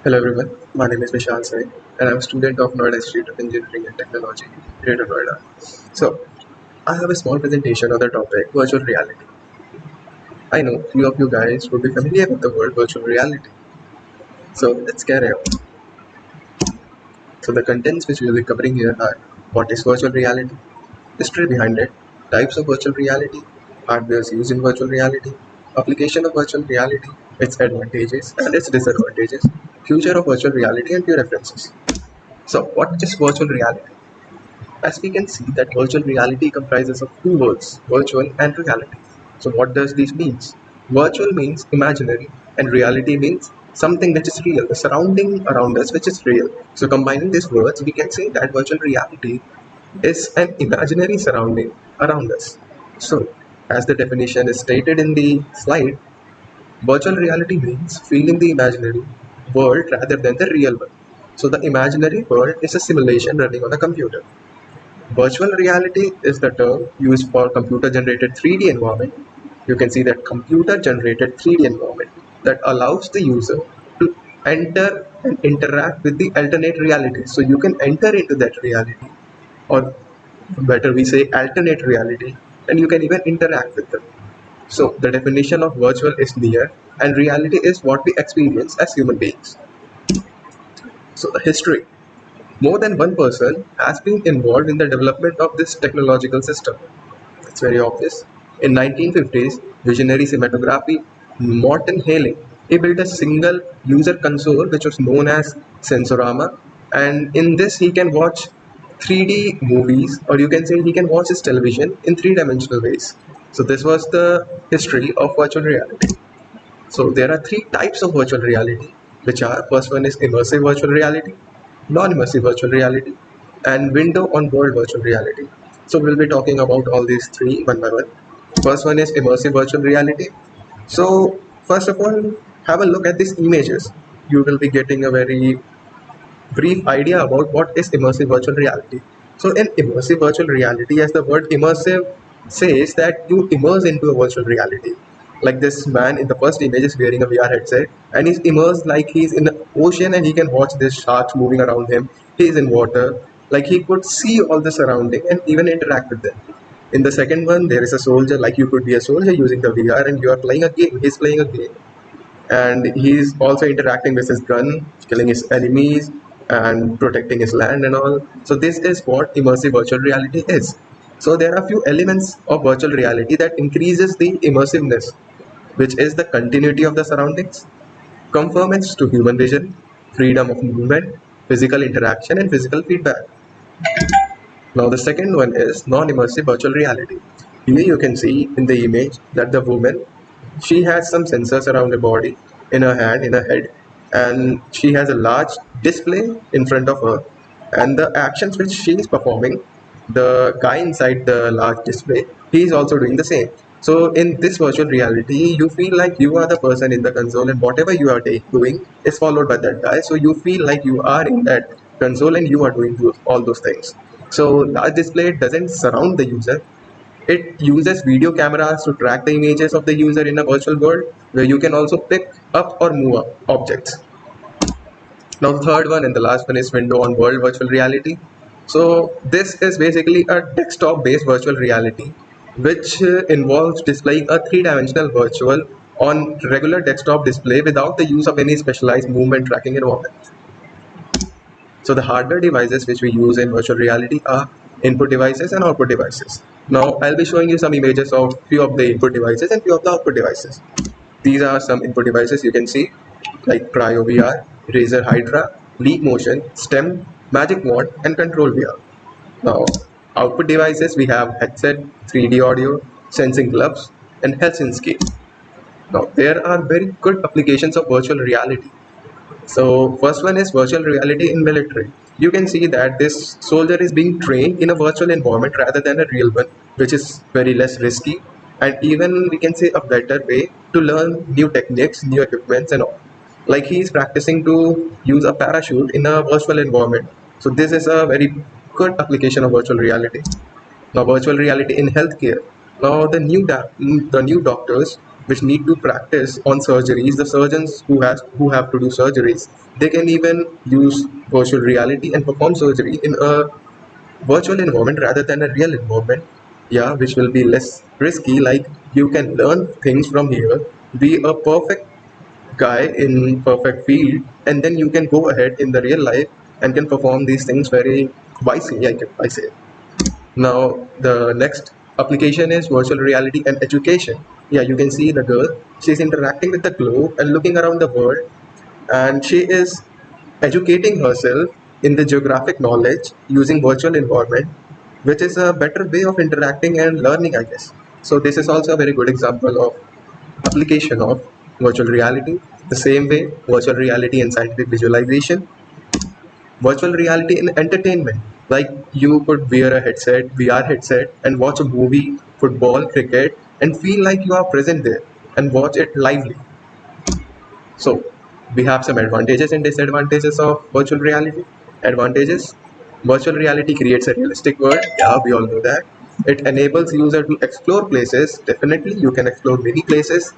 Hello everyone, my name is Vishal Singh and I'm a student of Noida Institute of Engineering and Technology, Greater Noida. So, I have a small presentation on the topic virtual reality. I know few of you guys would be familiar with the word virtual reality. So, let's carry on. So, the contents which we will be covering here are what is virtual reality, history behind it, types of virtual reality, hardware used in virtual reality, application of virtual reality, its advantages and its disadvantages, future of virtual reality and few references. So, what is virtual reality? As we can see that virtual reality comprises of two words, virtual and reality. So what does this means? Virtual means imaginary and reality means something which is real, the surrounding around us which is real. So combining these words, we can say that virtual reality is an imaginary surrounding around us. So as the definition is stated in the slide, virtual reality means feeling the imaginary world rather than the real one. So the imaginary world is a simulation running on a computer. Virtual reality is the term used for computer-generated 3D environment. You can see that computer-generated 3D environment that allows the user to enter and interact with the alternate reality. So you can enter into that reality, or better we say alternate reality, and you can even interact with them. So the definition of virtual is near, and reality is what we experience as human beings. So the history. More than one person has been involved in the development of this technological system. It's very obvious. In 1950s, visionary cinematography Morton Haley, he built a single user console which was known as Sensorama, and in this he can watch 3D movies, or you can say he can watch his television in three-dimensional ways. So this was the history of virtual reality. So there are three types of virtual reality, which are first one is immersive virtual reality, non-immersive virtual reality, and window on world virtual reality. So we'll be talking about all these three one by one. First one is immersive virtual reality. So first of all, have a look at these images. You will be getting a very brief idea about what is immersive virtual reality. So in immersive virtual reality, as the word immersive says, that you immerse into a virtual reality. Like this man in the first image is wearing a VR headset and he's immersed like he's in the ocean and he can watch these sharks moving around him. He's in water. Like he could see all the surrounding and even interact with them. In the second one, there is a soldier, like you could be a soldier using the VR and you are playing a game. He's playing a game and he's also interacting with his gun, killing his enemies and protecting his land and all. So this is what immersive virtual reality is. So there are few elements of virtual reality that increases the immersiveness, which is the continuity of the surroundings, conformance to human vision, freedom of movement, physical interaction and physical feedback. Now the second one is non-immersive virtual reality. Here you can see in the image that the woman, she has some sensors around her body, in her hand, in her head, and she has a large display in front of her. And the actions which she is performing, the guy inside the large display, he is also doing the same. So in this virtual reality, you feel like you are the person in the console and whatever you are doing is followed by that guy. So you feel like you are in that console and you are doing all those things. So large display doesn't surround the user. It uses video cameras to track the images of the user in a virtual world where you can also pick up or move up objects. Now the third one and the last one is window on world virtual reality. So this is basically a desktop based virtual reality which involves displaying a three-dimensional virtual on regular desktop display without the use of any specialized movement tracking environment. So the hardware devices which we use in virtual reality are input devices and output devices. Now I'll be showing you some images of few of the input devices and few of the output devices. These are some input devices you can see, like Cryo VR, Razer Hydra, Leap Motion, STEM, Magic Mod, and Control VR. Now, output devices we have headset, 3D audio, sensing gloves, and health scape. Now, there are very good applications of virtual reality. So first one is virtual reality in military. You can see that this soldier is being trained in a virtual environment rather than a real one, which is very less risky and even we can say a better way to learn new techniques, new equipments and all. Like he is practicing to use a parachute in a virtual environment. So this is a very good application of virtual reality. Now virtual reality in healthcare. Now the new doctors which need to practice on surgeries. The surgeons who have to do surgeries, they can even use virtual reality and perform surgery in a virtual environment rather than a real environment. Yeah, which will be less risky. Like you can learn things from here, be a perfect guy in perfect field, and then you can go ahead in the real life and can perform these things very wisely. I say. Now the next application is virtual reality and education. Yeah, you can see the girl. She's interacting with the globe and looking around the world, and she is educating herself in the geographic knowledge using virtual environment, which is a better way of interacting and learning, I guess. So this is also a very good example of application of virtual reality. The same way, virtual reality and scientific visualization, virtual reality in entertainment. Like you could wear a headset, VR headset, and watch a movie, football, cricket, and feel like you are present there and watch it lively. So we have some advantages and disadvantages of virtual reality. Advantages: virtual reality creates a realistic world. Yeah, we all know that. It enables user to explore places. Definitely, you can explore many places,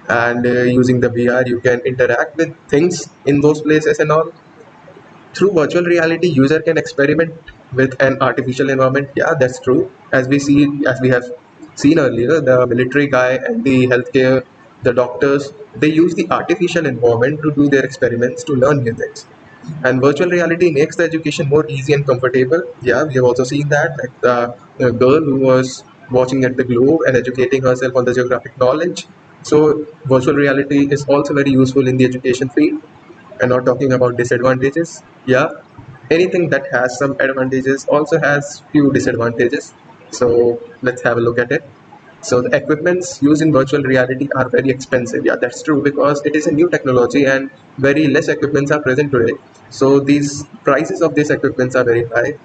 and using the VR, you can interact with things in those places and all. Through virtual reality, user can experiment with an artificial environment. Yeah, that's true. As we have seen earlier, the military guy and the healthcare, the doctors, they use the artificial environment to do their experiments to learn new things. And virtual reality makes the education more easy and comfortable. Yeah, we have also seen that, like the girl who was watching at the globe and educating herself on the geographic knowledge. So virtual reality is also very useful in the education field. And not talking about disadvantages, yeah, anything that has some advantages also has few disadvantages. So let's have a look at it. So the equipments used in virtual reality are very expensive. Yeah, that's true, because it is a new technology and very less equipments are present today. So these prices of these equipments are very high,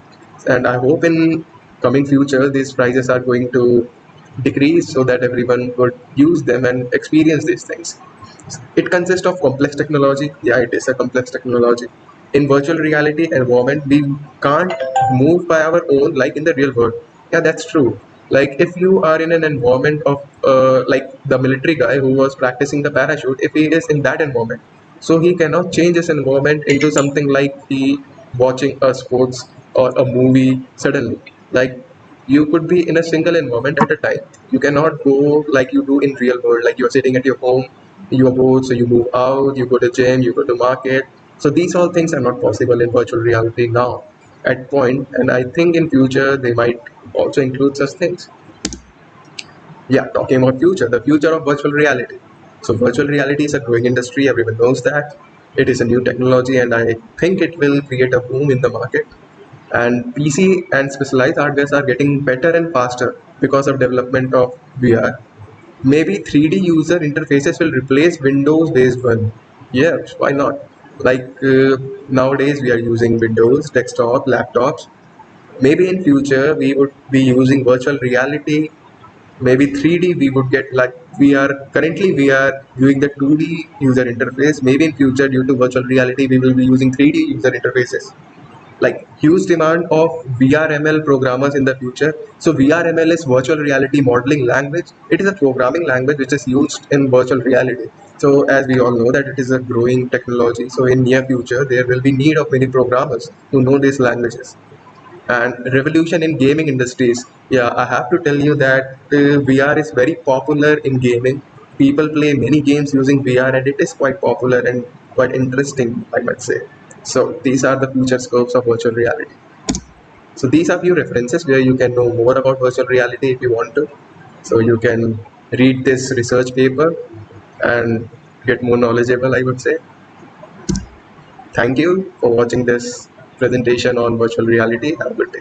and I hope in coming future these prices are going to decrease so that everyone would use them and experience these things. It consists of complex technology. Yeah, it is a complex technology. In virtual reality environment, we can't move by our own like in the real world. Yeah, that's true. Like if you are in an environment of like the military guy who was practicing the parachute, if he is in that environment, so he cannot change his environment into something like he watching a sports or a movie suddenly. Like you could be in a single environment at a time. You cannot go like you do in real world, like you're sitting at your home, you are bored, so you move out, you go to gym, you go to market. So these all things are not possible in virtual reality now at point, and I think in future they might also include such things. Yeah, talking about future, the future of virtual reality. So virtual reality is a growing industry, everyone knows that. It is a new technology, and I think it will create a boom in the market. And PC and specialized hardware are getting better and faster because of development of VR. Maybe 3D user interfaces will replace Windows based one. Yes, why not? Like nowadays we are using Windows desktop laptops. Maybe in future we would be using virtual reality. Maybe 3D we would get, like we are viewing the 2D user interface. Maybe in future, due to virtual reality, we will be using 3D user interfaces. Like huge demand of VRML programmers in the future. So VRML is virtual reality modeling language. It is a programming language which is used in virtual reality. So as we all know that it is a growing technology. So in near future there will be need of many programmers who know these languages. And revolution in gaming industries. Yeah, I have to tell you that VR is very popular in gaming. People play many games using VR, and it is quite popular and quite interesting, I might say. So these are the future scopes of virtual reality. So these are few references where you can know more about virtual reality if you want to. So you can read this research paper and get more knowledgeable, I would say. Thank you for watching this presentation on virtual reality. Have a good day.